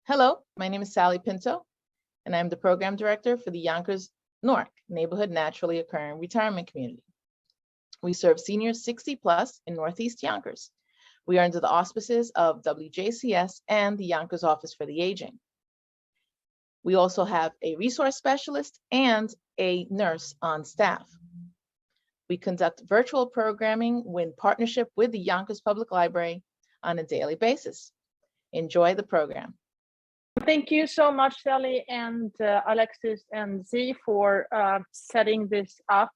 Hello, my name is Sally Pinto, and I'm the Program Director for the Yonkers Newark Neighborhood Naturally Occurring Retirement Community. We serve seniors 60 plus in Northeast Yonkers. We are under the auspices of WJCS and the Yonkers Office for the Aging. We also have a resource specialist and a nurse on staff. We conduct virtual programming in partnership with the Yonkers Public Library on a daily basis. Enjoy the program. Thank you so much, Sally and Alexis and Z for setting this up.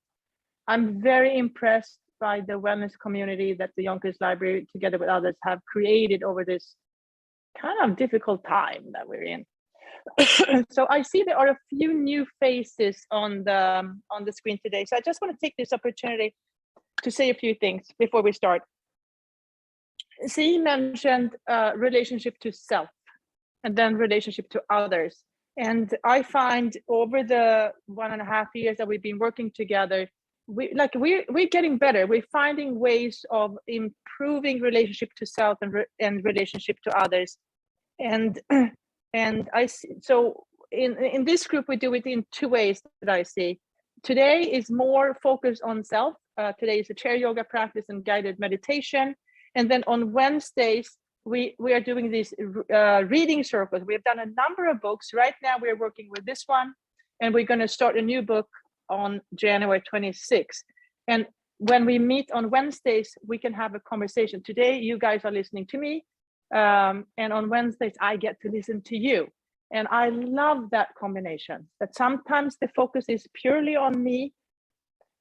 I'm very impressed by the wellness community that the Yonkers Library, together with others, have created over this kind of difficult time that we're in. So I see there are a few new faces on the screen today. So I just want to take this opportunity to say a few things before we start. Z mentioned relationship to self, and then relationship to others. And I find over the 1.5 years that we've been working together, we're getting better. We're finding ways of improving relationship to self and relationship to others. And I see, so in this group, we do it in 2 ways that I see. Today is more focused on self. Today is a chair yoga practice and guided meditation. And then on Wednesdays, we are doing these reading circles. We have done a number of books. Right now we're working with this one, and we're going to start a new book on January 26th. And when we meet on Wednesdays, we can have a conversation. Today, you guys are listening to me, and on Wednesdays, I get to listen to you. And I love that combination, that sometimes the focus is purely on me,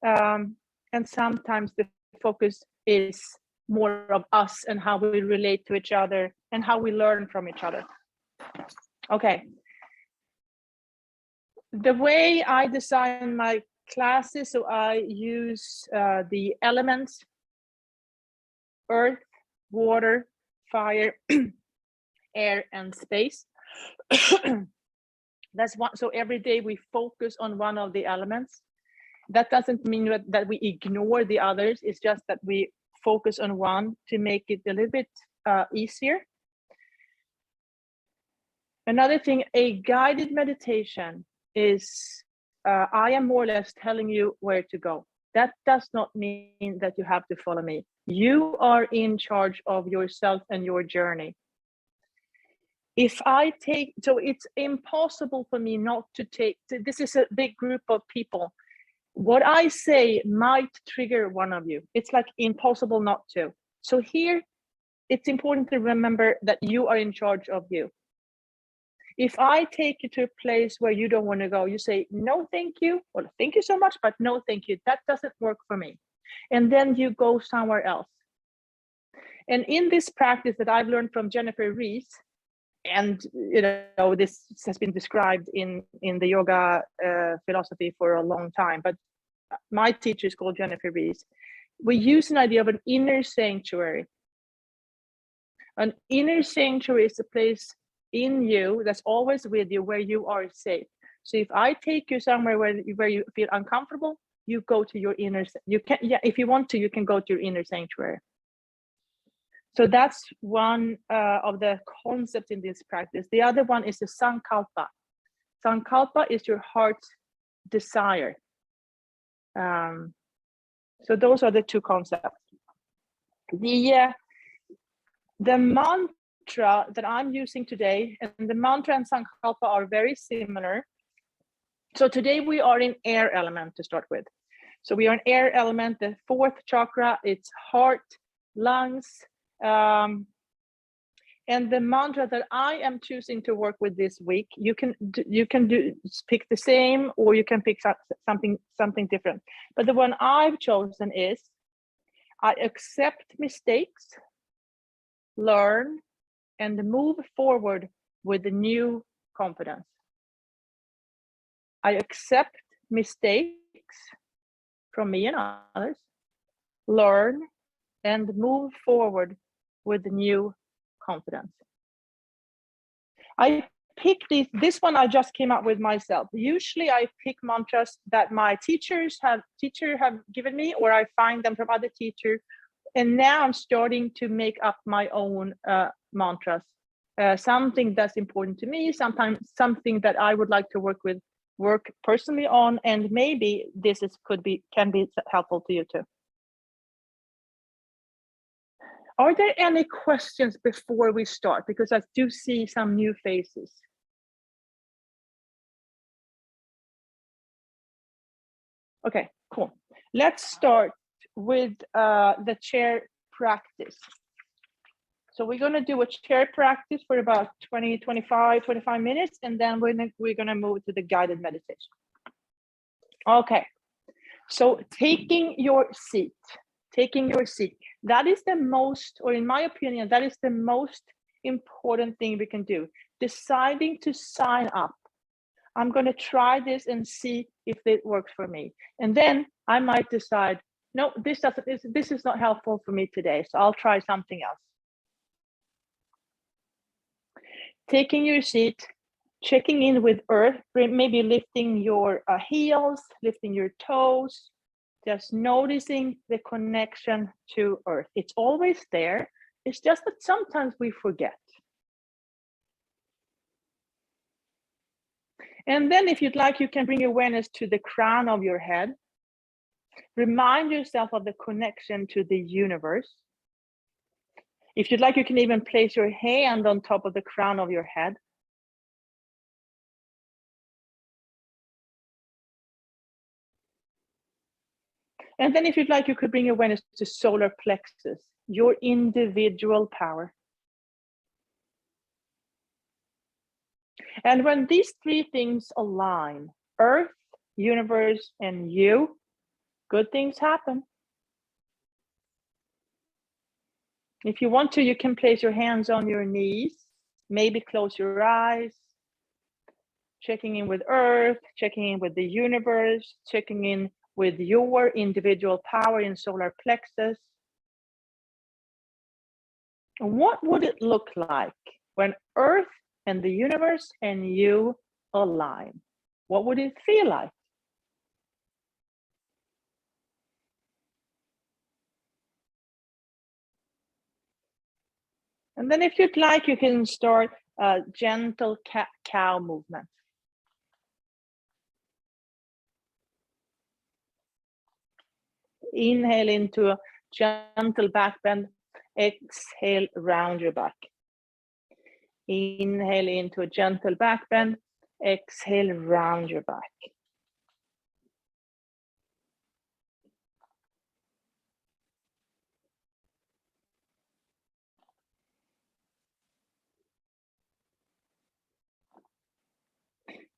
and sometimes the focus is more of us and how we relate to each other and how we learn from each other. Okay. The way I design my classes, so I use the elements: earth, water, fire, air, and space. That's one. So every day we focus on one of the elements. That doesn't mean that we ignore the others. It's just that we focus on one to make it a little bit easier. Another thing, a guided meditation is, I am more or less telling you where to go. That does not mean that you have to follow me. You are in charge of yourself and your journey. So it's impossible for me not to take, this is a big group of people. What I say might trigger one of you. It's like impossible not to. So here, it's important to remember that you are in charge of you. If I take you to a place where you don't want to go, you say, no, thank you. Well, thank you so much, but no, thank you. That doesn't work for me. And then you go somewhere else. And in this practice that I've learned from Jennifer Rees, and this has been described in the yoga philosophy for a long time, but my teacher is called Jennifer Rees. We use an idea of an inner sanctuary. An inner sanctuary is a place in you that's always with you, where you are safe. So if I take you somewhere where you feel uncomfortable, you go to your inner. You can, if you want to, you can go to your inner sanctuary. So that's one of the concepts in this practice. The other one is the sankalpa. Sankalpa is your heart's desire. So those are the 2 concepts. The mantra that I'm using today, and the mantra and sankalpa are very similar. So today we are in air element to start with. So we are in air element, the 4th chakra, it's heart, lungs. And the mantra that I am choosing to work with this week, you can pick the same, or you can pick something different. But the one I've chosen is, I accept mistakes, learn, and move forward with a new confidence. I accept mistakes from me and others, learn, and move forward with new confidence. I pick this one I just came up with myself. Usually I pick mantras that my teacher have given me, or I find them from other teachers. And now I'm starting to make up my own mantras. Something that's important to me, sometimes something that I would like to work personally on, and maybe this can be helpful to you too. Are there any questions before we start? Because I do see some new faces. Okay, cool. Let's start with the chair practice. So we're going to do a chair practice for about 25 minutes, and then we're going to move to the guided meditation. Okay, so taking your seat. That is the most, or in my opinion, that is the most important thing we can do. Deciding to sign up. I'm going to try this and see if it works for me. And then I might decide, no, this is not helpful for me today, so I'll try something else. Taking your seat, checking in with earth, maybe lifting your heels, lifting your toes, just noticing the connection to earth. It's always there. It's just that sometimes we forget. And then if you'd like, you can bring awareness to the crown of your head. Remind yourself of the connection to the universe. If you'd like, you can even place your hand on top of the crown of your head. And then if you'd like, you could bring awareness to solar plexus, your individual power. And when these three things align, earth, universe, and you, good things happen. If you want to, you can place your hands on your knees, maybe close your eyes, checking in with earth, checking in with the universe, checking in with your individual power in solar plexus. What would it look like when earth and the universe and you align? What would it feel like? And then if you'd like, you can start a gentle cat-cow movement. Inhale into a gentle back bend. Exhale, round your back. Inhale into a gentle back bend. Exhale, round your back.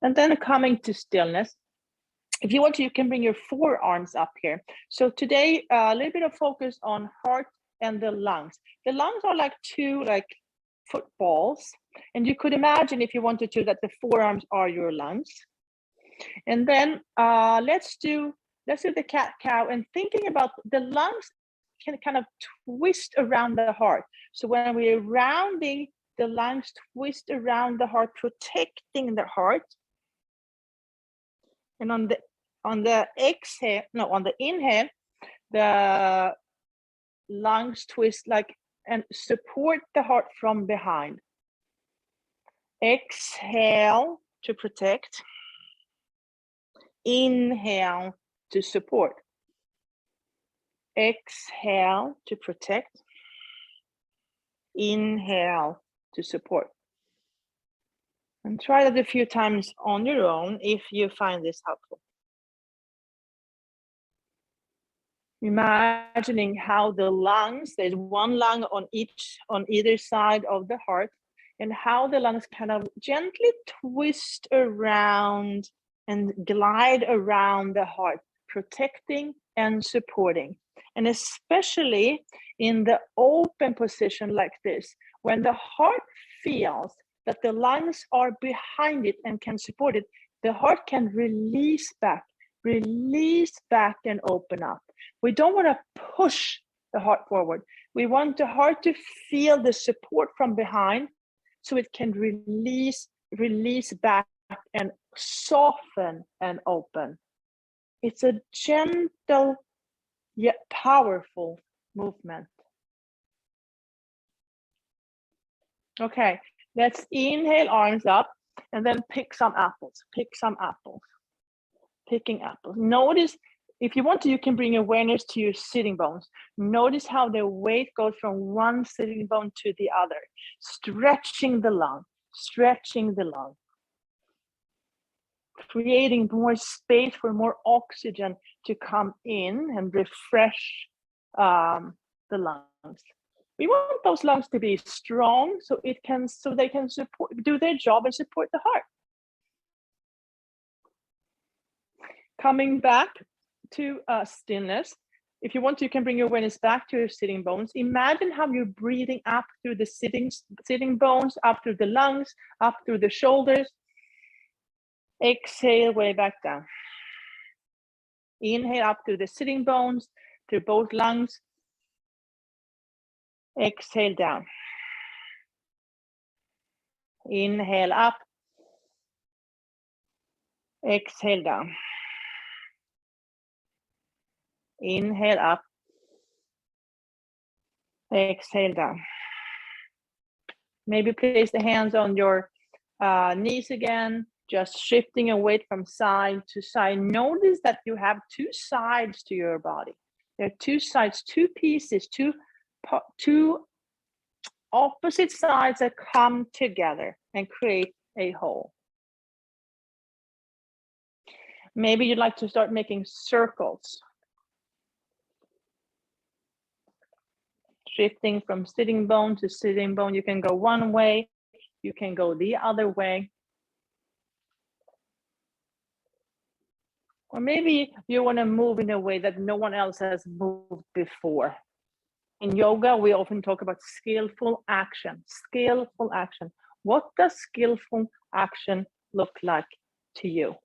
And then coming to stillness. If you want to, you can bring your forearms up here. So today, a little bit of focus on heart and the lungs. The lungs are like two footballs. And you could imagine, if you wanted to, that the forearms are your lungs. And then let's do the cat-cow, and thinking about the lungs can kind of twist around the heart. So when we're rounding, the lungs twist around the heart, protecting the heart. And on the inhale, the lungs twist and support the heart from behind. Exhale to protect. Inhale to support. Exhale to protect. Inhale to support. And try that a few times on your own if you find this helpful. Imagining how the lungs, there's one lung on either side of the heart, and how the lungs kind of gently twist around and glide around the heart, protecting and supporting. And especially in the open position like this, when the heart feels that the lungs are behind it and can support it, the heart can release back and open up. We don't want to push the heart forward. We want the heart to feel the support from behind so it can release release back and soften and open. It's a gentle yet powerful movement. Okay, let's inhale, arms up, and then pick some apples. Pick some apples. Picking apples. Notice, if you want to, you can bring awareness to your sitting bones. Notice how the weight goes from one sitting bone to the other. Stretching the lung, stretching the lung. Creating more space for more oxygen to come in and refresh the lungs. We want those lungs to be strong so they can support, do their job and support the heart. Coming back to stillness. If you want to, you can bring your awareness back to your sitting bones. Imagine how you're breathing up through the sitting bones, up through the lungs, up through the shoulders. Exhale way back down. Inhale up through the sitting bones, through both lungs. Exhale down. Inhale up. Exhale down. Inhale up. Exhale down. Maybe place the hands on your knees again, just shifting a weight from side to side. Notice that you have two sides to your body. There are two sides, two pieces, two opposite sides that come together and create a whole. Maybe you'd like to start making circles. Shifting from sitting bone to sitting bone. You can go one way, you can go the other way. Or maybe you want to move in a way that no one else has moved before. In yoga, we often talk about skillful action. Skillful action. What does skillful action look like to you?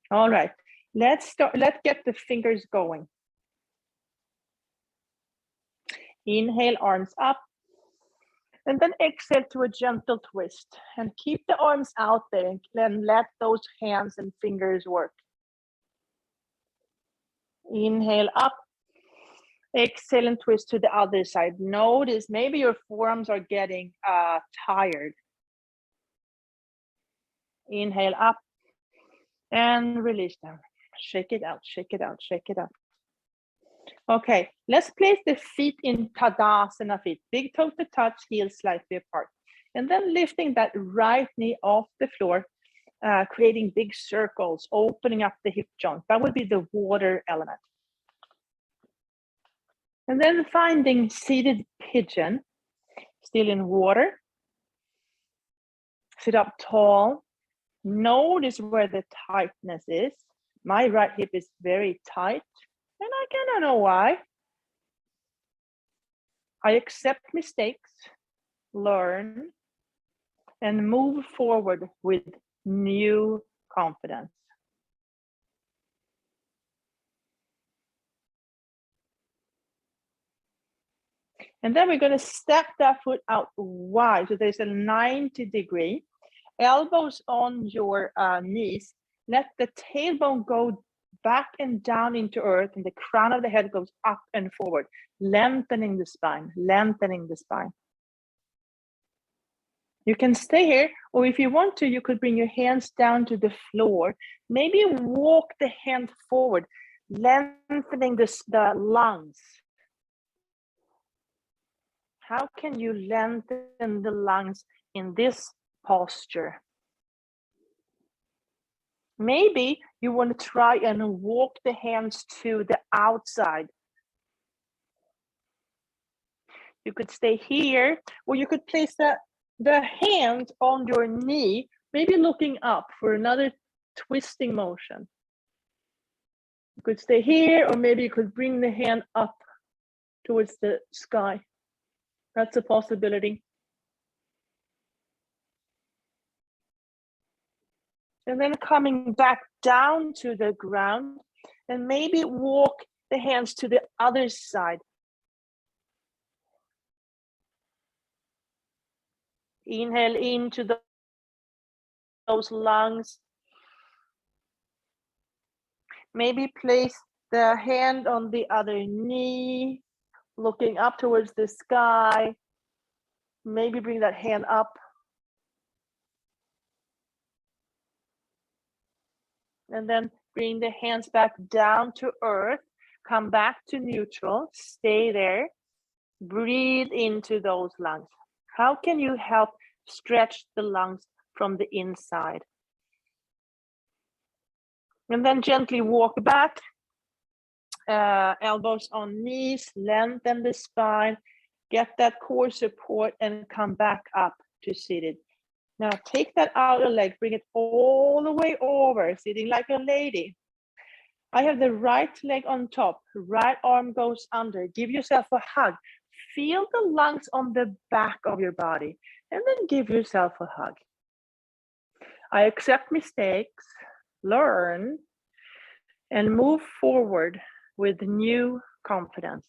All right, let's start. Let's get the fingers going. Inhale, arms up. And then exhale to a gentle twist. And keep the arms out there and then let those hands and fingers work. Inhale up. Exhale and twist to the other side. Notice maybe your forearms are getting tired. Inhale up. And release down. Shake it out, shake it out, shake it out. Okay, let's place the feet in Tadasana feet. Big toe to touch, heels slightly apart. And then lifting that right knee off the floor, creating big circles, opening up the hip joint. That would be the water element. And then finding seated pigeon, still in water. Sit up tall. Notice where the tightness is. My right hip is very tight, and I cannot know why. I accept mistakes, learn, and move forward with new confidence. And then we're going to step that foot out wide. So there's a 90-degree. Elbows on your knees. Let the tailbone go back and down into earth, and the crown of the head goes up and forward, lengthening the spine, lengthening the spine. You can stay here, or if you want to, you could bring your hands down to the floor. Maybe walk the hand forward, lengthening the lungs. How can you lengthen the lungs in this posture? Maybe you want to try and walk the hands to the outside. You could stay here, or you could place the hand on your knee, maybe looking up for another twisting motion. You could stay here, or maybe you could bring the hand up towards the sky. That's a possibility. And then coming back down to the ground, and maybe walk the hands to the other side. Inhale into those lungs. Maybe place the hand on the other knee, looking up towards the sky. Maybe bring that hand up. And then bring the hands back down to earth. Come back to neutral. Stay there. Breathe into those lungs. How can you help stretch the lungs from the inside? And then gently walk back. Elbows on knees, lengthen the spine. Get that core support and come back up to seated. Now take that outer leg, bring it all the way over, sitting like a lady. I have the right leg on top, right arm goes under. Give yourself a hug. Feel the lungs on the back of your body, and then give yourself a hug. I accept mistakes, learn, and move forward with new confidence.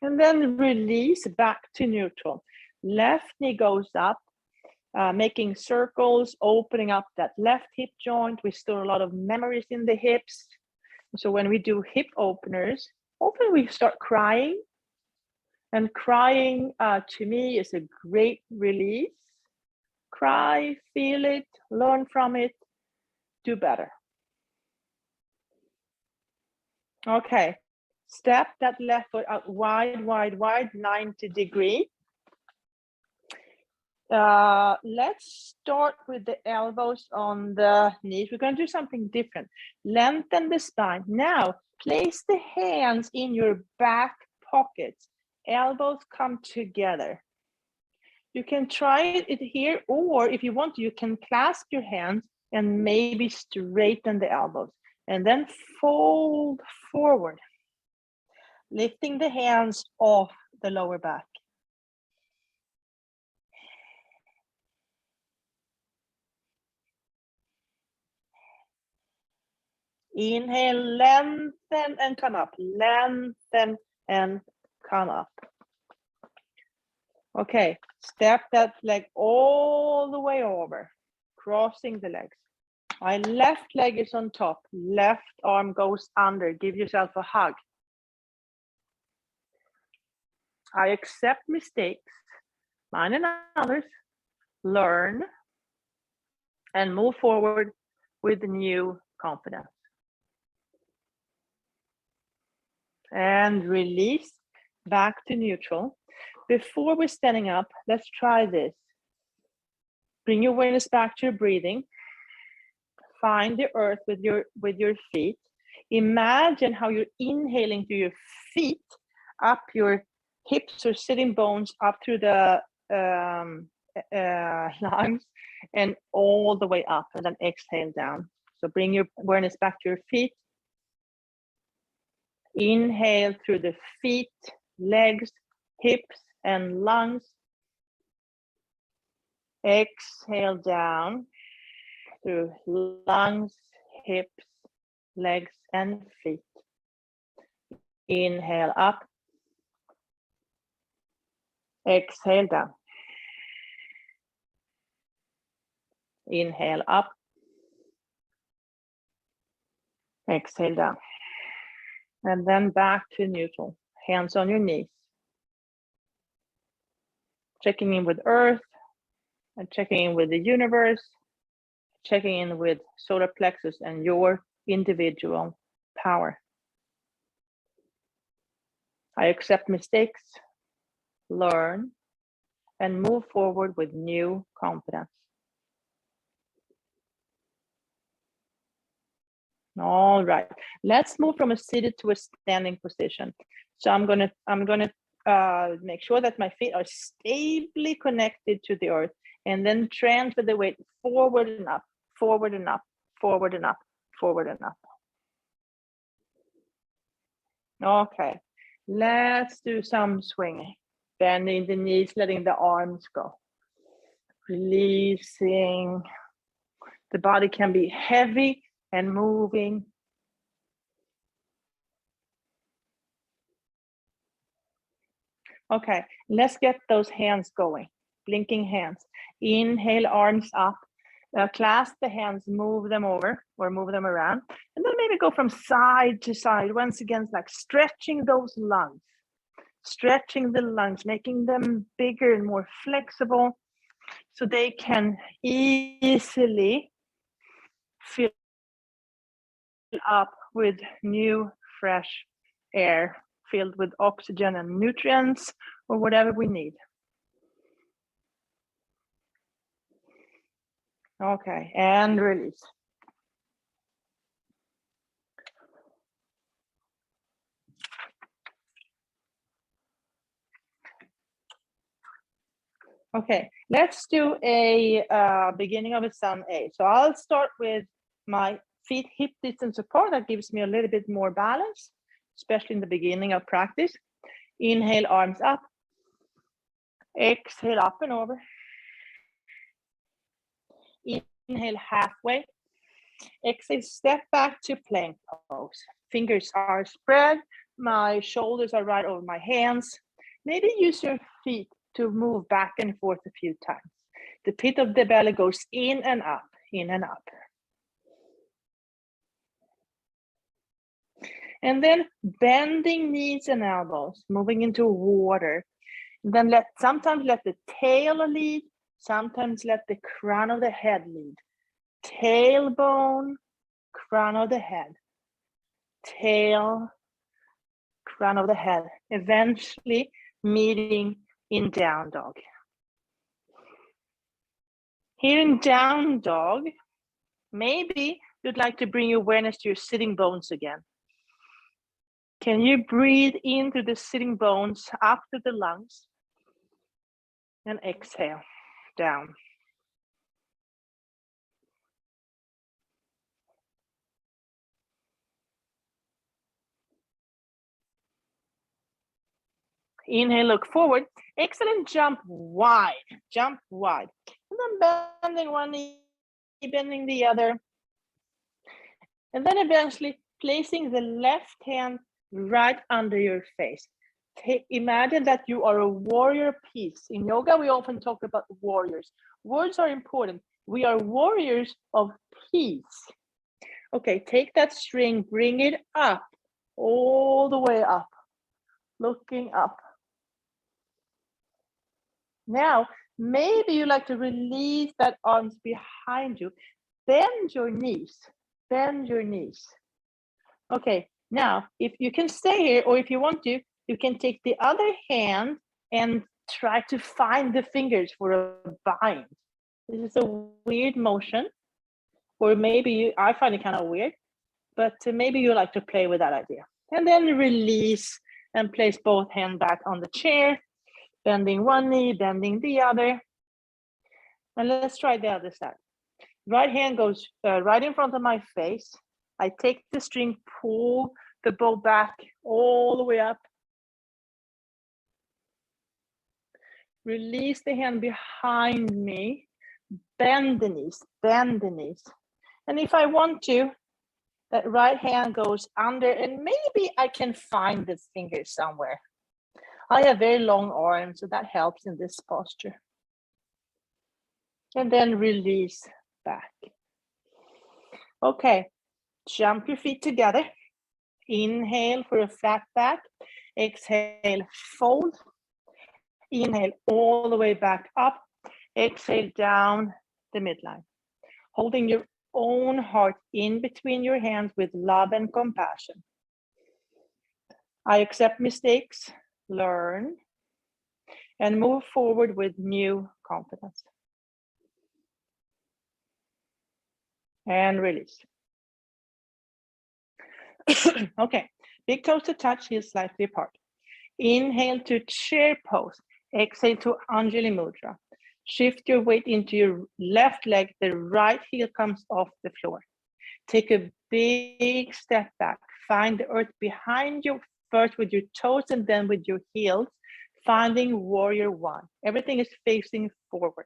And then release back to neutral. Left knee goes up, making circles, opening up that left hip joint. We store a lot of memories in the hips. So when we do hip openers, often we start crying. And crying to me is a great release. Cry, feel it, learn from it, do better. Okay, step that left foot out wide, wide, wide, 90 degree. Let's start with the elbows on the knees. We're going to do something different. Lengthen the spine. Now, place the hands in your back pockets. Elbows come together. You can try it here, or if you want to, you can clasp your hands and maybe straighten the elbows. And then fold forward, lifting the hands off the lower back. Inhale, lengthen and come up. Lengthen and come up. Okay, step that leg all the way over, crossing the legs. My left leg is on top. Left arm goes under. Give yourself a hug. I accept mistakes, mine and others, learn, and move forward with new confidence. And release back to neutral. Before we're standing up, let's try this. Bring your awareness back to your breathing. Find the earth with your feet. Imagine how you're inhaling through your feet, up your hips or sitting bones, up through the lungs, and all the way up, and then exhale down. So bring your awareness back to your feet. Inhale through the feet, legs, hips, and lungs. Exhale down through lungs, hips, legs, and feet. Inhale up. Exhale down. Inhale up. Exhale down. And then back to neutral. Hands on your knees. Checking in with earth and checking in with the universe. Checking in with solar plexus and your individual power. I accept mistakes, learn, and move forward with new confidence. All right, let's move from a seated to a standing position. So I'm gonna make sure that my feet are stably connected to the earth, and then transfer the weight forward and up, forward and up, forward and up, forward and up. Okay, let's do some swinging. Bending the knees, letting the arms go. Releasing. The body can be heavy and moving. Okay, let's get those hands going. Blinking hands. Inhale, arms up. Clasp the hands, move them over or move them around. And then maybe go from side to side. Once again, like stretching those lungs. Stretching the lungs, making them bigger and more flexible so they can easily fill up with new, fresh air filled with oxygen and nutrients or whatever we need. Okay, and release. Okay, let's do a beginning of a sun A. So I'll start with my feet hip distance apart. That gives me a little bit more balance, especially in the beginning of practice. Inhale, arms up. Exhale, up and over. Inhale, halfway. Exhale, step back to plank pose. Fingers are spread. My shoulders are right over my hands. Maybe use your feet to move back and forth a few times. The pit of the belly goes in and up, in and up. And then bending knees and elbows, moving into water. And then sometimes let the tail lead, sometimes let the crown of the head lead. Tailbone, crown of the head. Tail, crown of the head. Eventually meeting in down dog. Here in down dog, maybe you'd like to bring your awareness to your sitting bones again. Can you breathe into the sitting bones up to the lungs and exhale down. Inhale, look forward. Exhale and jump wide, jump wide. And then bending one knee, bending the other. And then eventually placing the left hand right under your face. Imagine that you are a warrior piece. In yoga, we often talk about warriors. Words are important. We are warriors of peace. Okay, take that string, bring it up, all the way up, looking up. Now, maybe you like to release that arms behind you. Bend your knees, bend your knees. Okay, now, if you can stay here, or if you want to, you can take the other hand and try to find the fingers for a bind. This is a weird motion, or maybe I find it kind of weird, but maybe you like to play with that idea. And then release and place both hands back on the chair, bending one knee, bending the other. And let's try the other side. Right hand goes right in front of my face. I take the string, pull the bow back all the way up. Release the hand behind me. Bend the knees, bend the knees. And if I want to, that right hand goes under, and maybe I can find the fingers somewhere. I have very long arms, so that helps in this posture. And then release back. Okay, jump your feet together. Inhale for a flat back. Exhale, fold. Inhale all the way back up. Exhale down the midline. Holding your own heart in between your hands with love and compassion. I accept mistakes, learn, and move forward with new confidence. And release. Okay, big toes to touch, heels slightly apart. Inhale to chair pose. Exhale to Anjali Mudra. Shift your weight into your left leg. The right heel comes off the floor. Take a big step back. Find the earth behind you, first with your toes and then with your heels. Finding warrior one. Everything is facing forward.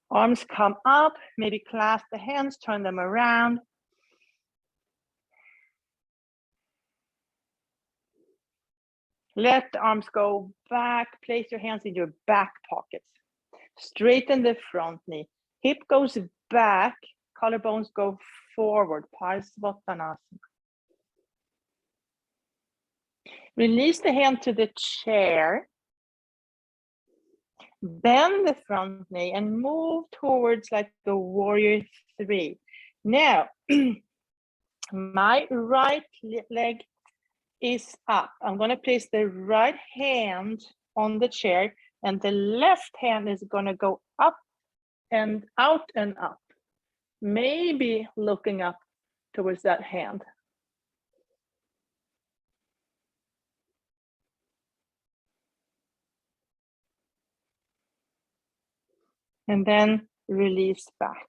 Arms come up, maybe clasp the hands, turn them around. Let the arms go back. Place your hands in your back pockets. Straighten the front knee. Hip goes back. Collarbones go forward. Parsvottanasana. Release the hand to the chair. Bend the front knee and move towards like the warrior 3. Now, my right leg is up. I'm going to place the right hand on the chair and the left hand is going to go up and out and up. Maybe looking up towards that hand. And then release back.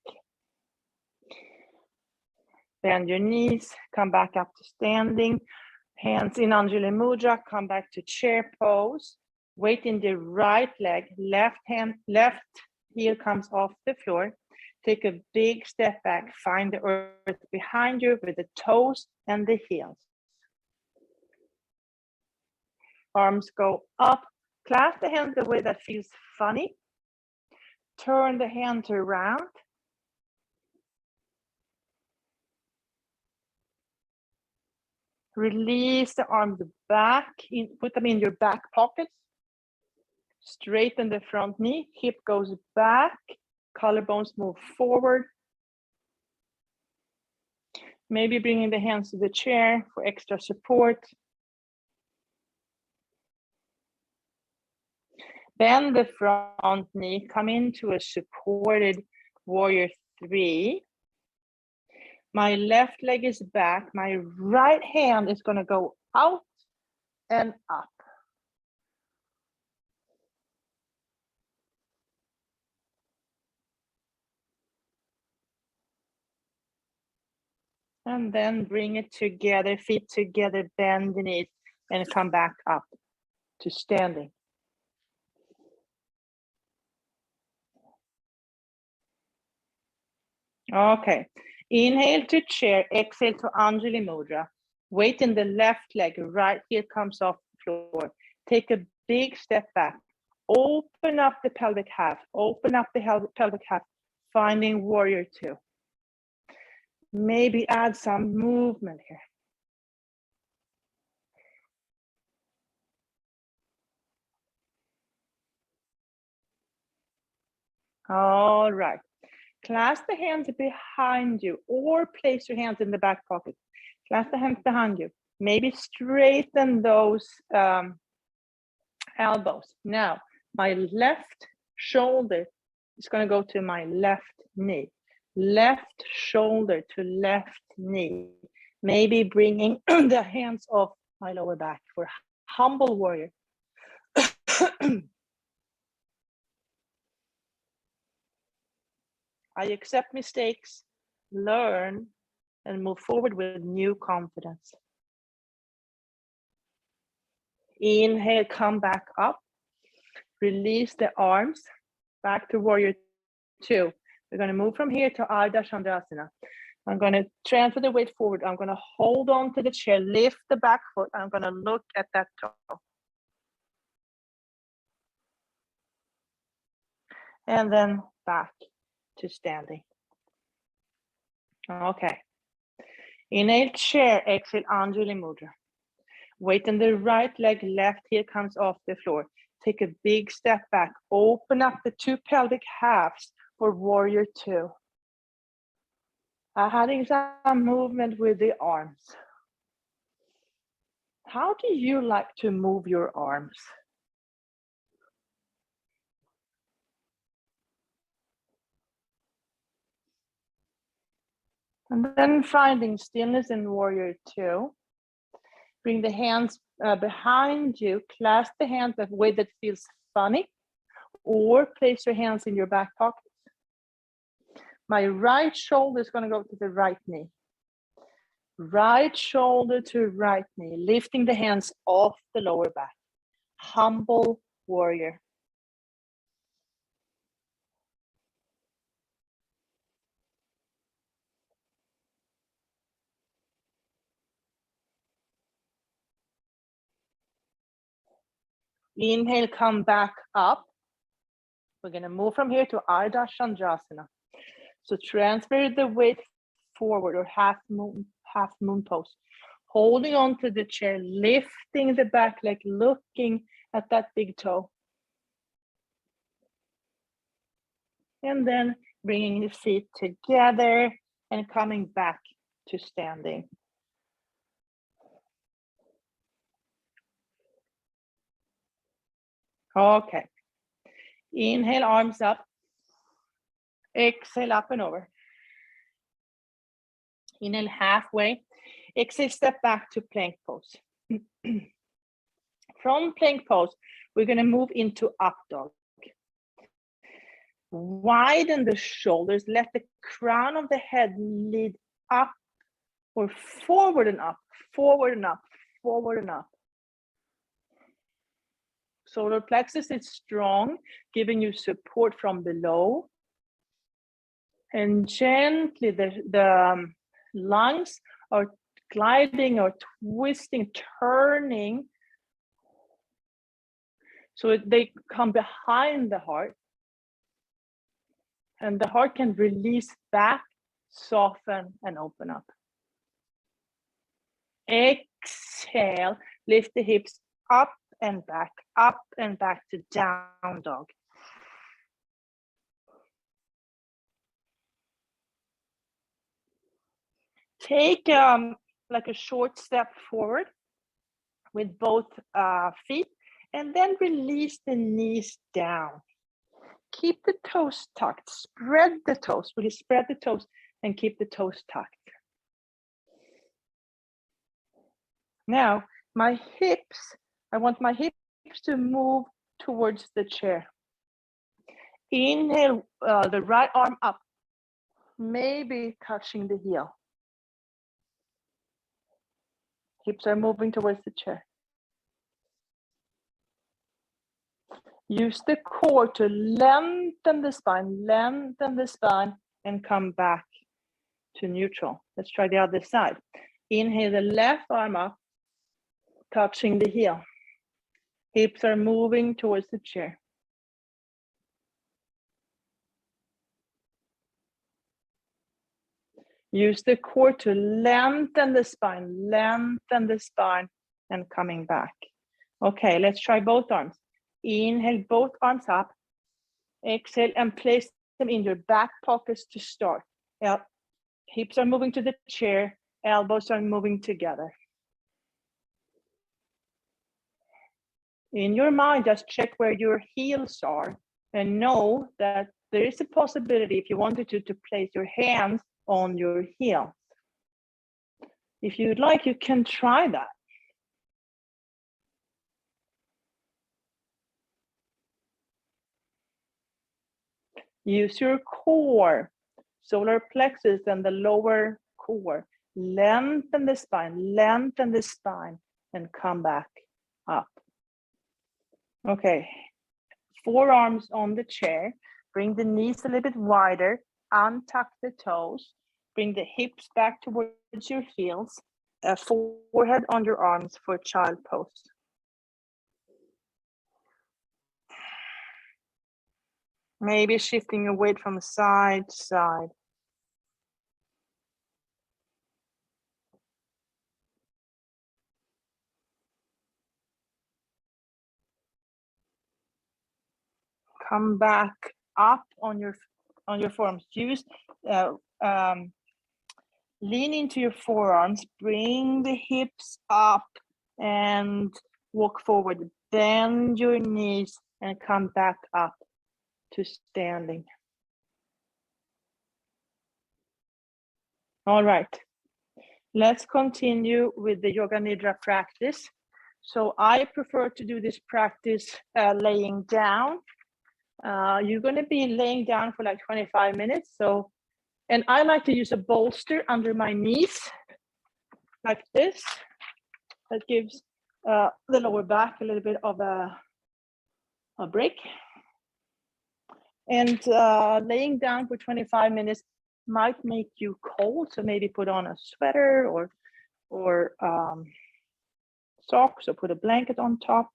Bend your knees, come back up to standing. Hands in Anjali Mudra, come back to chair pose. Weight in the right leg, left heel comes off the floor. Take a big step back, find the earth behind you with the toes and the heels. Arms go up, clasp the hands the way that feels funny. Turn the hands around. Release the arms back, put them in your back pockets. Straighten the front knee, hip goes back, collarbones move forward. Maybe bringing the hands to the chair for extra support. Bend the front knee, come into a supported warrior 3. My left leg is back. My right hand is going to go out and up. And then bring it together, feet together, bend the knees, and come back up to standing. Okay, inhale to chair, exhale to Anjali Mudra. Weight in the left leg, right heel comes off the floor. Take a big step back. Open up the pelvic half, open up the pelvic half, finding warrior 2. Maybe add some movement here. All right. Clasp the hands behind you or place your hands in the back pocket. Clasp the hands behind you. Maybe straighten those elbows. Now, my left shoulder is going to go to my left knee. Left shoulder to left knee. Maybe bringing the hands off my lower back for humble warrior. I accept mistakes, learn, and move forward with new confidence. Inhale, come back up. Release the arms back to warrior 2. We're going to move from here to Ardha Chandrasana. I'm going to transfer the weight forward. I'm going to hold on to the chair, lift the back foot. I'm going to look at that toe. And then back to standing. Okay. Inhale, chair, exhale, Anjali Mudra. Weight in the right leg, left heel comes off the floor. Take a big step back. Open up the 2 pelvic halves for warrior 2. Adding some movement with the arms. How do you like to move your arms? And then finding stillness in warrior 2. Bring the hands behind you, clasp the hands in a way that feels funny, or place your hands in your back pocket. My right shoulder is going to go to the right knee. Right shoulder to right knee, lifting the hands off the lower back. Humble warrior. Inhale, come back up. We're going to move from here to Ardha Chandrasana. So transfer the weight forward, or half moon pose. Holding on to the chair, lifting the back leg, looking at that big toe. And then bringing the feet together and coming back to standing. Okay. Inhale, arms up. Exhale, up and over. Inhale, halfway. Exhale, step back to plank pose. From plank pose, we're going to move into up dog. Widen the shoulders. Let the crown of the head lead up or forward and up, forward and up, forward and up. Solar plexus is strong, giving you support from below. And gently, the lungs are gliding or twisting, turning. So they come behind the heart. And the heart can release back, soften, and open up. Exhale, lift the hips up and back to down dog. Take like a short step forward with both feet, and then release the knees down. Keep the toes tucked, spread the toes, really spread the toes and keep the toes tucked. Now, my hips, I want my hips to move towards the chair. Inhale, the right arm up, maybe touching the heel. Hips are moving towards the chair. Use the core to lengthen the spine, and come back to neutral. Let's try the other side. Inhale the left arm up, touching the heel. Hips are moving towards the chair. Use the core to lengthen the spine, and coming back. Okay, let's try both arms. Inhale, both arms up. Exhale, and place them in your back pockets to start. Hips are moving to the chair, elbows are moving together. In your mind, just check where your heels are and know that there is a possibility, if you wanted to place your hands on your heels. If you'd like, you can try that. Use your core, solar plexus and the lower core. Lengthen the spine, and come back up. Okay, forearms on the chair. Bring the knees a little bit wider. Untuck the toes. Bring the hips back towards your heels. Forehead on your arms for child pose. Maybe shifting your weight from side to side. Come back up on your forearms. Use lean into your forearms. Bring the hips up and walk forward. Bend your knees and come back up to standing. All right, let's continue with the Yoga Nidra practice. So I prefer to do this practice laying down. You're going to be laying down for like 25 minutes. And I like to use a bolster under my knees like this. That gives the lower back a little bit of a break. And laying down for 25 minutes might make you cold, so maybe put on a sweater or socks, or put a blanket on top.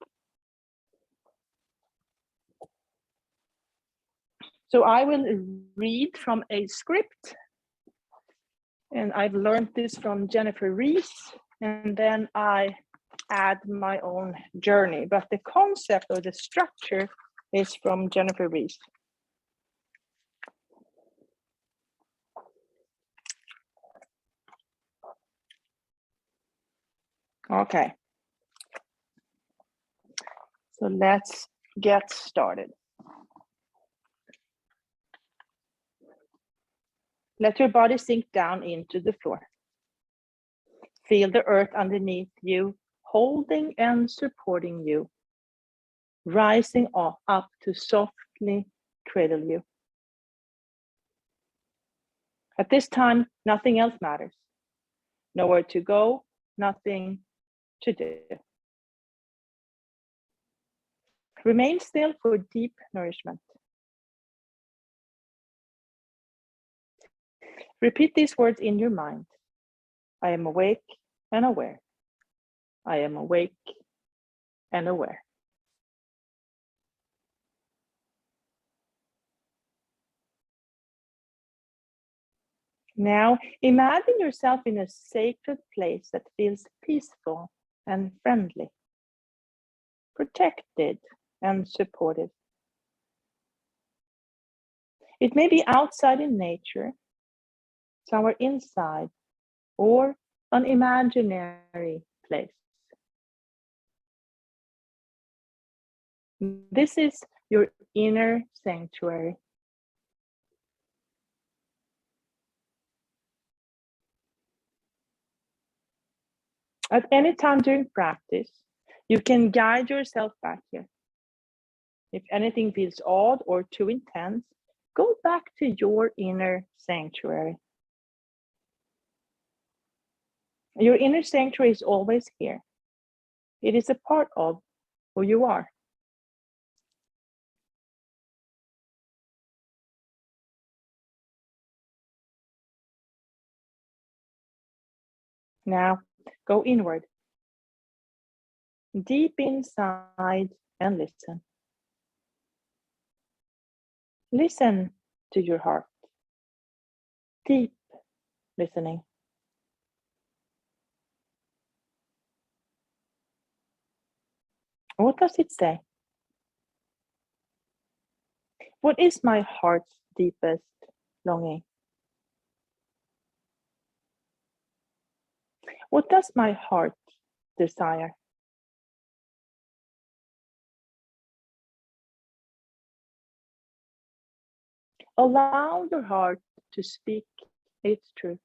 So I will read from a script, and I've learned this from Jennifer Reese, and then I add my own journey. But the concept or the structure is from Jennifer Reese. Okay. So let's get started. Let your body sink down into the floor. Feel the earth underneath you, holding and supporting you, rising up to softly cradle you. At this time, nothing else matters. Nowhere to go, nothing to do. Remain still for deep nourishment. Repeat these words in your mind. I am awake and aware. I am awake and aware. Now, imagine yourself in a sacred place that feels peaceful and friendly, protected and supported. It may be outside in nature, somewhere inside, or an imaginary place. This is your inner sanctuary. At any time during practice, you can guide yourself back here. If anything feels odd or too intense, go back to your inner sanctuary. Your inner sanctuary is always here. It is a part of who you are. Now, go inward, deep inside, and listen. Listen to your heart. Deep listening. What does it say? What is my heart's deepest longing? What does my heart desire? Allow your heart to speak its truth.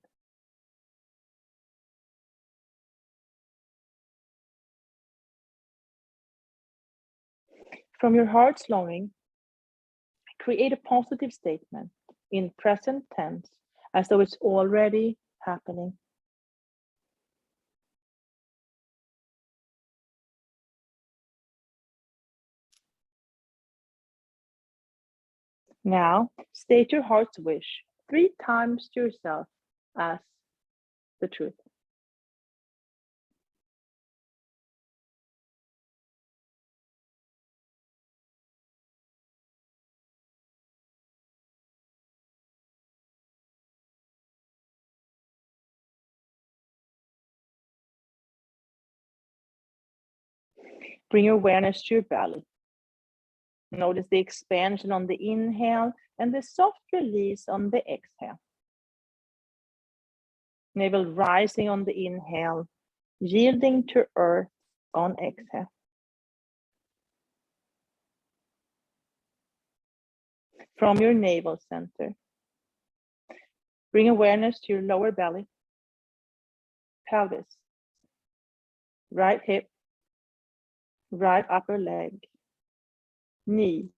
From your heart's longing, create a positive statement in present tense as though it's already happening. Now, state your heart's wish 3 times to yourself as the truth. Bring your awareness to your belly. Notice the expansion on the inhale and the soft release on the exhale. Navel rising on the inhale, yielding to earth on exhale. From your navel center, bring awareness to your lower belly, pelvis, right hip, right upper leg, knee,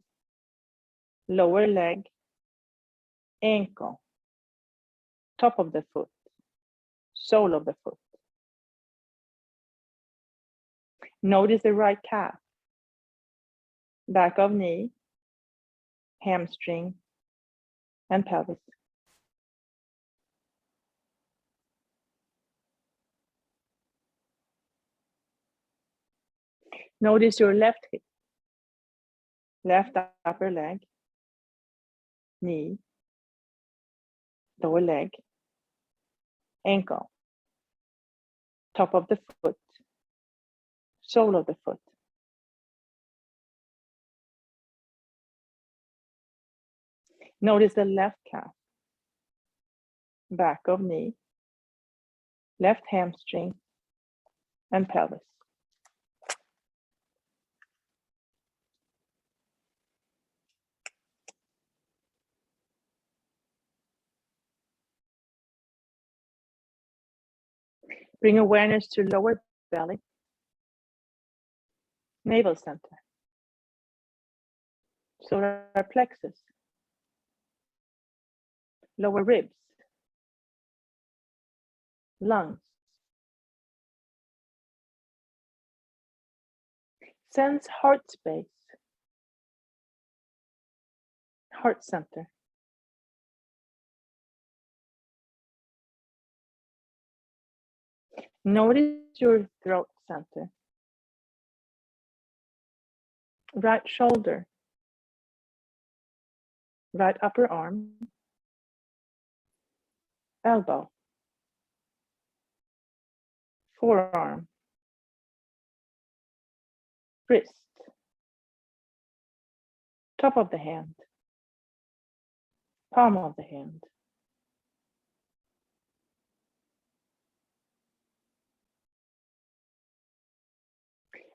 lower leg, ankle, top of the foot, sole of the foot. Notice the right calf, back of knee, hamstring, and pelvis. Notice your left hip, left upper leg, knee, lower leg, ankle, top of the foot, sole of the foot. Notice the left calf, back of knee, left hamstring, and pelvis. Bring awareness to lower belly, navel center, solar plexus, lower ribs, lungs. Sense heart space, heart center. Notice your throat center, right shoulder, right upper arm, elbow, forearm, wrist, top of the hand, palm of the hand.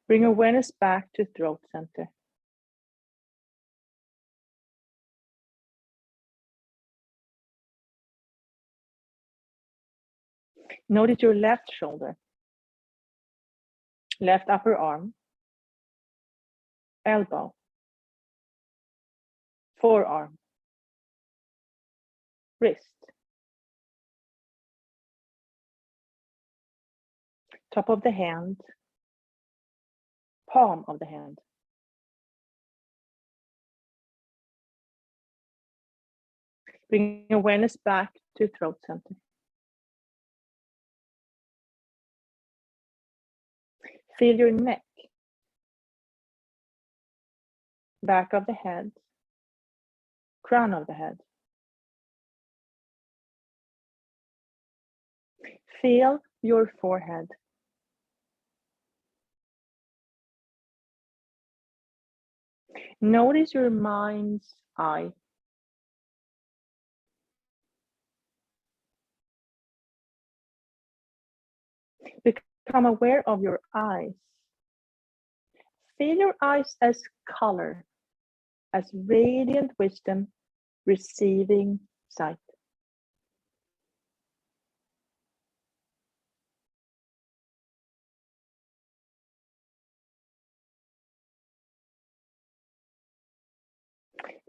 Bring awareness back to throat center. Notice your left shoulder, left upper arm, elbow, forearm, wrist, top of the hand, palm of the hand. Bring awareness back to throat center. Feel your neck, back of the head, crown of the head. Feel your forehead. Notice your mind's eye. Become aware of your eyes. Feel your eyes as color, as radiant wisdom, receiving sight.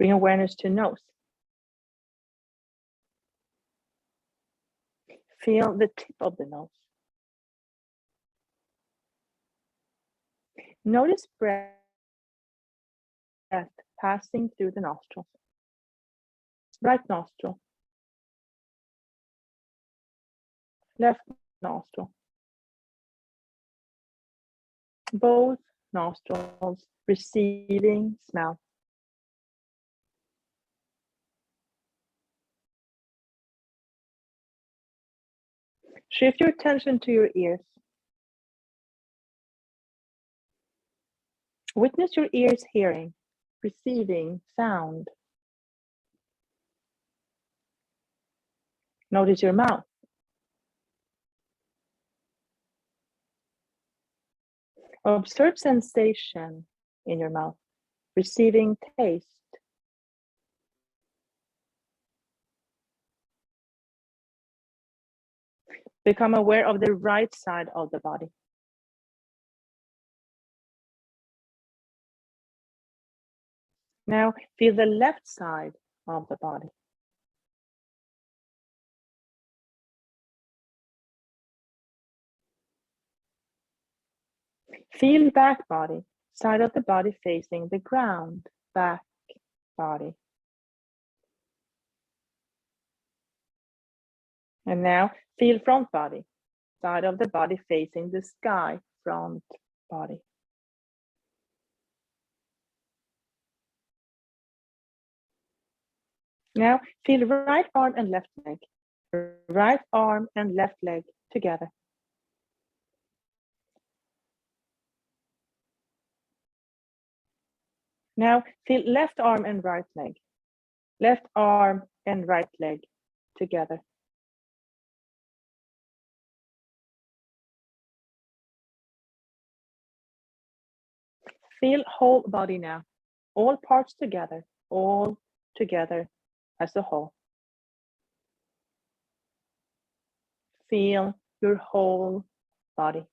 Bring awareness to nose. Feel the tip of the nose. Notice breath passing through the nostrils. Right nostril, left nostril. Both nostrils receiving smell. Shift your attention to your ears. Witness your ears hearing, receiving sound. Notice your mouth. Observe sensation in your mouth, receiving taste. Become aware of the right side of the body. Now feel the left side of the body. Feel back body, side of the body facing the ground, back body. And now feel front body, side of the body facing the sky, front body. Now feel right arm and left leg. Right arm and left leg together. Now feel left arm and right leg. Left arm and right leg together. Feel whole body now. All parts together, all together as a whole. Feel your whole body.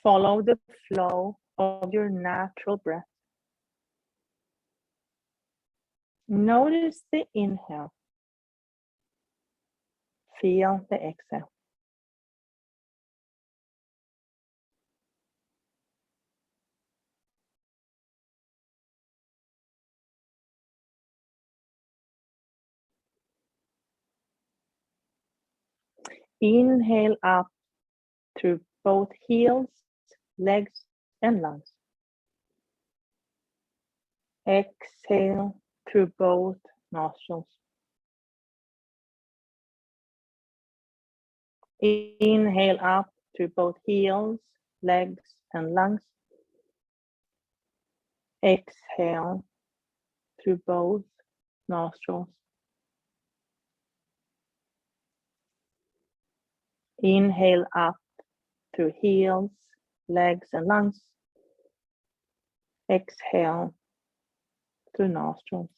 Follow the flow of your natural breath. Notice the inhale. Feel the exhale. Inhale up through both heels, legs, and lungs. Exhale through both nostrils. Inhale up through both heels, legs, and lungs. Exhale through both nostrils. Inhale up through heels, legs, and lungs. Exhale through nostrils.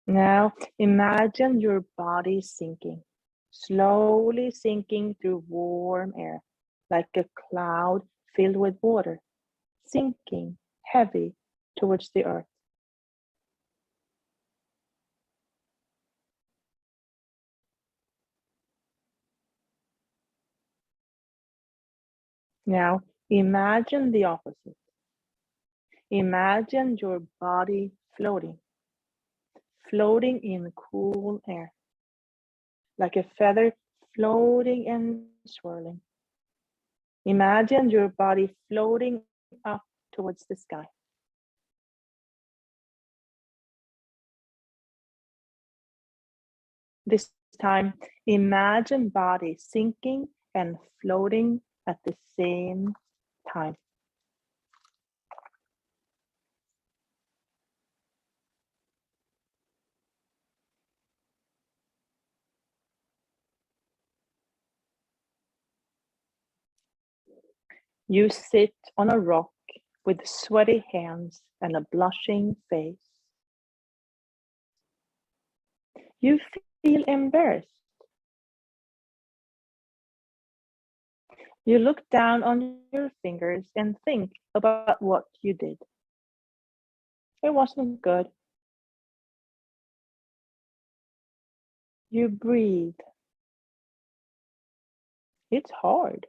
Now imagine your body sinking, slowly sinking through warm air, like a cloud filled with water, sinking heavy towards the earth. Now imagine the opposite. Imagine your body floating, floating in cool air, like a feather floating and swirling. Imagine your body floating up towards the sky. This time, imagine body sinking and floating at the same time. You sit on a rock with sweaty hands and a blushing face. You feel embarrassed. You look down on your fingers and think about what you did. It wasn't good. You breathe. It's hard.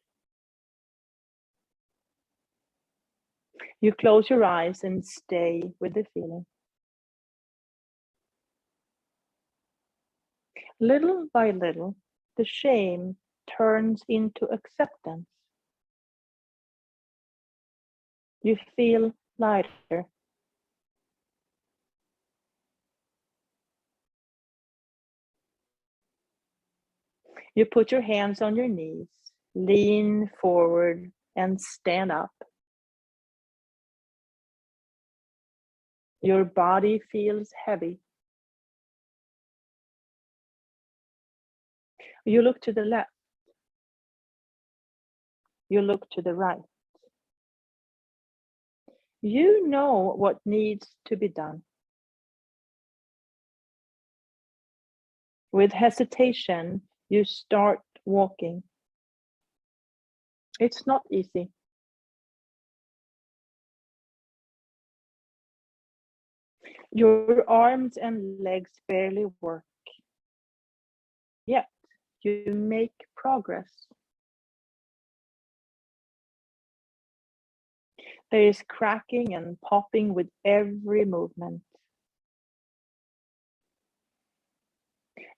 You close your eyes and stay with the feeling. Little by little, the shame turns into acceptance. You feel lighter. You put your hands on your knees, lean forward, and stand up. Your body feels heavy. You look to the left. You look to the right. You know what needs to be done. With hesitation, you start walking. It's not easy. Your arms and legs barely work. Yet, you make progress. There is cracking and popping with every movement.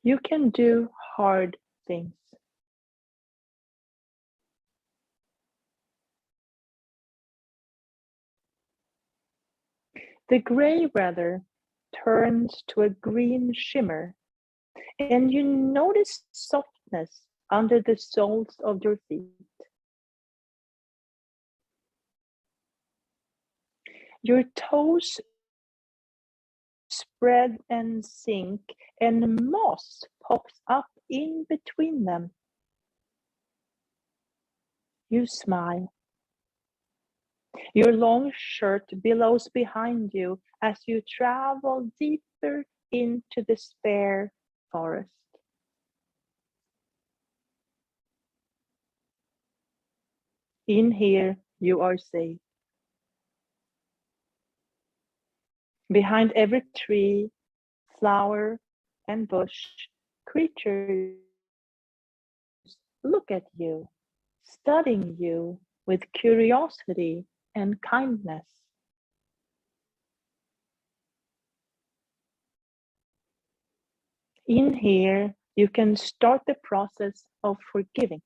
You can do hard things. The gray weather turns to a green shimmer, and you notice softness under the soles of your feet. Your toes spread and sink, and moss pops up in between them. You smile. Your long shirt billows behind you as you travel deeper into the spare forest. In here, you are safe. Behind every tree, flower, and bush, creatures look at you, studying you with curiosity and kindness. In here, you can start the process of forgiving.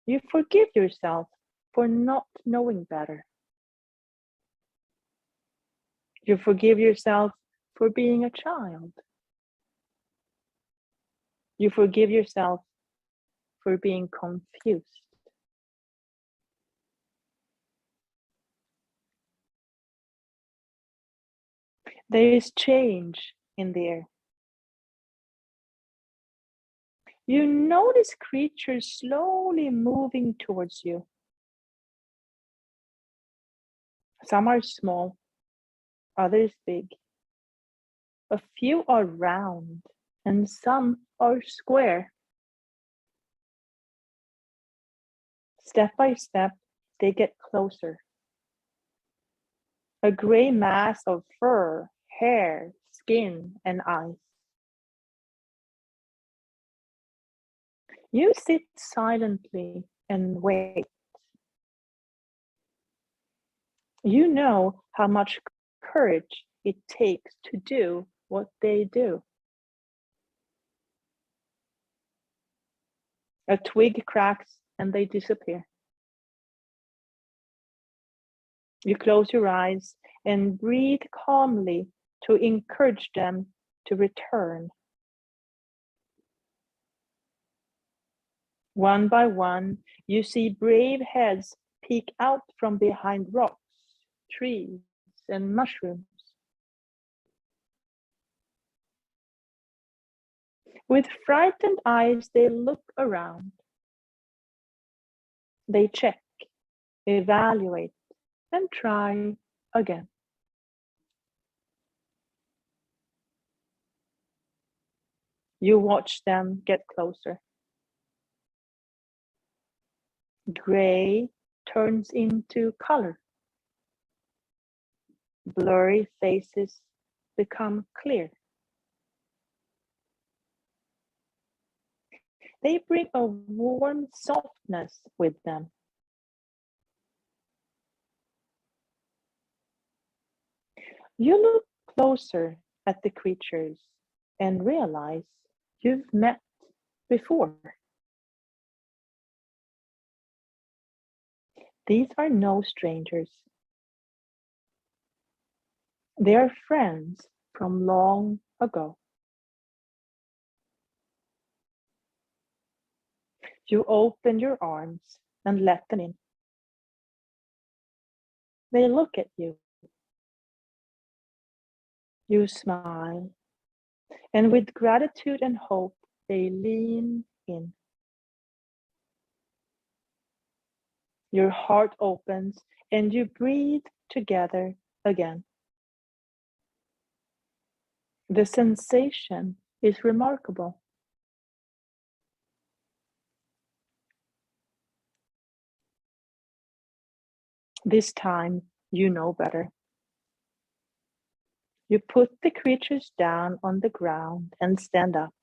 You forgive yourself for not knowing better. You forgive yourself for being a child. You forgive yourself for being confused. There is change in the air. You notice creatures slowly moving towards you. Some are small, others big. A few are round, and some are square. Step by step, they get closer. A gray mass of fur, hair, skin, and eyes. You sit silently and wait. You know how much courage it takes to do what they do. A twig cracks and they disappear. You close your eyes and breathe calmly to encourage them to return. One by one, you see brave heads peek out from behind rocks, trees, and mushrooms. With frightened eyes, they look around. They check, evaluate, and try again. You watch them get closer. Gray turns into color. Blurry faces become clear. They bring a warm softness with them. You look closer at the creatures and realize you've met before. These are no strangers. They are friends from long ago. You open your arms and let them in. They look at you. You smile, and with gratitude and hope, they lean in. Your heart opens and you breathe together again. The sensation is remarkable. This time, you know better. You put the creatures down on the ground and stand up.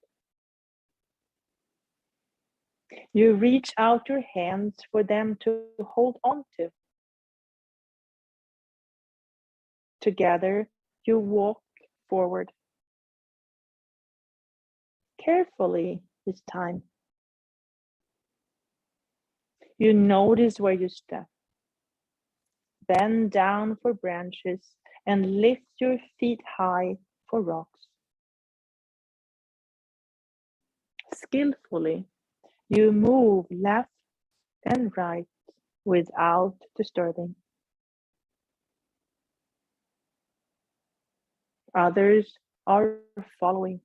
You reach out your hands for them to hold on to. Together, you walk forward. Carefully this time. You notice where you step. Bend down for branches and lift your feet high for rocks. Skillfully, you move left and right without disturbing. Others are following.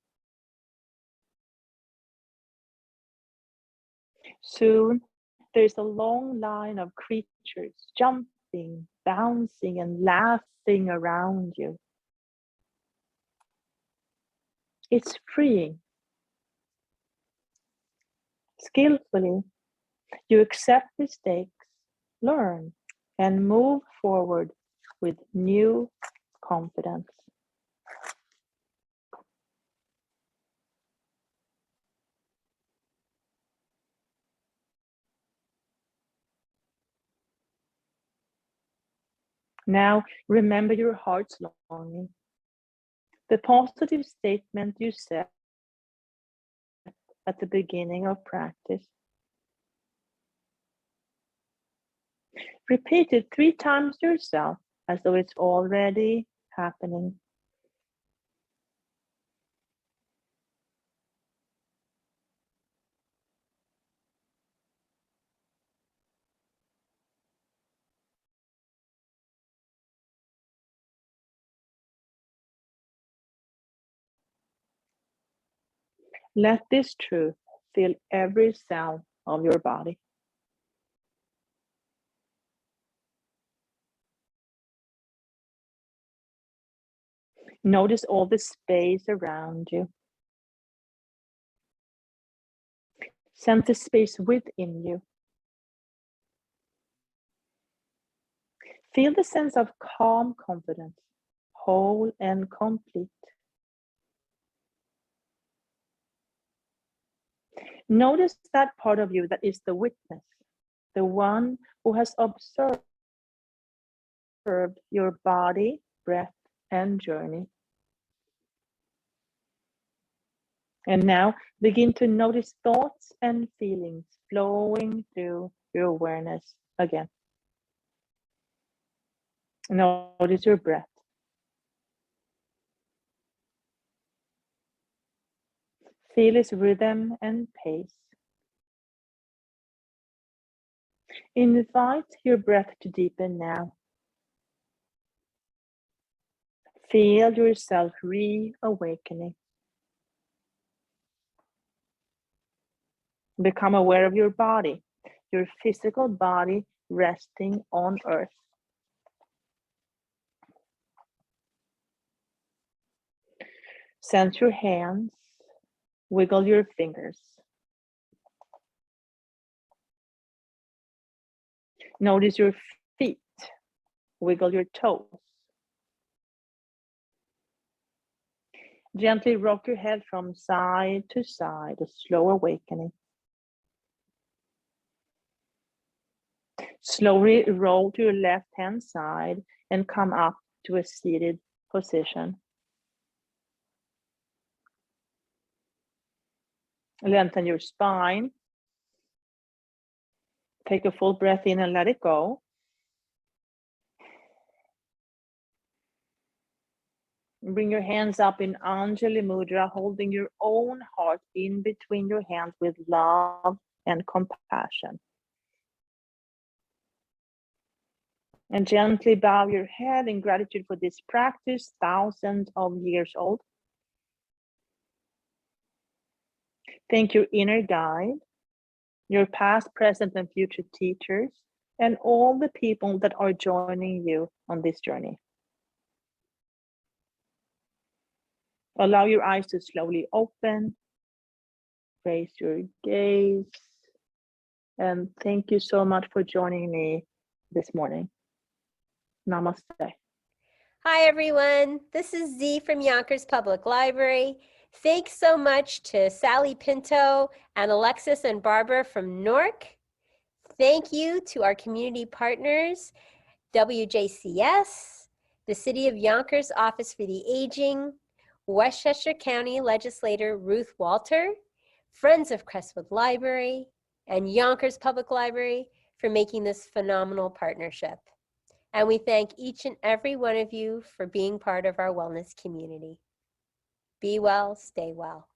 Soon, there's a long line of creatures jumping, bouncing, and laughing around you. It's freeing. Skillfully, you accept mistakes, learn, and move forward with new confidence. Now, remember your heart's longing. The positive statement you said at the beginning of practice. Repeat it 3 times yourself as though it's already happening. Let this truth fill every cell of your body. Notice all the space around you. Sense the space within you. Feel the sense of calm confidence, whole and complete. Notice that part of you that is the witness, the one who has observed your body, breath, and journey. And now begin to notice thoughts and feelings flowing through your awareness again. Notice your breath. Feel its rhythm and pace. Invite your breath to deepen now. Feel yourself reawakening. Become aware of your body, your physical body resting on earth. Sense your hands, wiggle your fingers. Notice your feet, wiggle your toes. Gently rock your head from side to side, a slow awakening. Slowly roll to your left hand side and come up to a seated position. Lengthen your spine. Take a full breath in and let it go. Bring your hands up in Anjali Mudra, holding your own heart in between your hands with love and compassion. And gently bow your head in gratitude for this practice, thousands of years old. Thank your inner guide, your past, present, and future teachers, and all the people that are joining you on this journey. Allow your eyes to slowly open. Raise your gaze. And thank you so much for joining me this morning. Namaste. Hi, everyone. This is Z from Yonkers Public Library. Thanks so much to Sally Pinto and Alexis and Barbara from Newark. Thank you to our community partners, WJCS, the City of Yonkers Office for the Aging, Westchester County Legislator Ruth Walter, Friends of Crestwood Library, and Yonkers Public Library for making this phenomenal partnership. And we thank each and every one of you for being part of our wellness community. Be well, stay well.